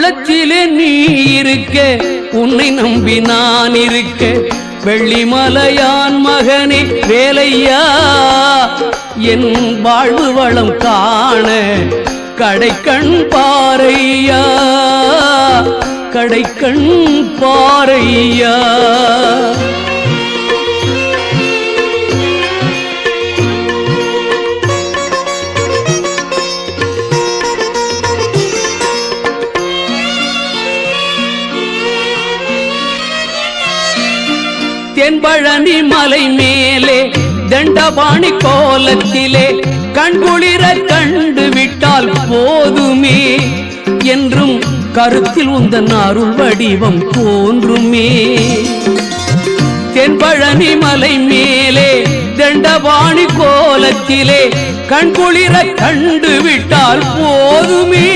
உள்ளத்திலே நீ இருக்க, உன்னை நம்பி நான் இருக்க, வெள்ளிமலையான் மகனே வேலையா, என் வாழ்வு வளம் காண கடைக்கண் பாரையா, கடைக்கண் பாரையா. தென்பழனி மலை மேலே தண்டபாணி கோலத்திலே கண்குளிர கண்டு விட்டால் போதுமே, என்றும் கருத்தில் உந்தன் அருள் வடிவம் தோன்றுமே. தென்பழனி மலை மேலே தண்டபாணி கோலத்திலே கண்குளிர கண்டு விட்டால் போதுமே,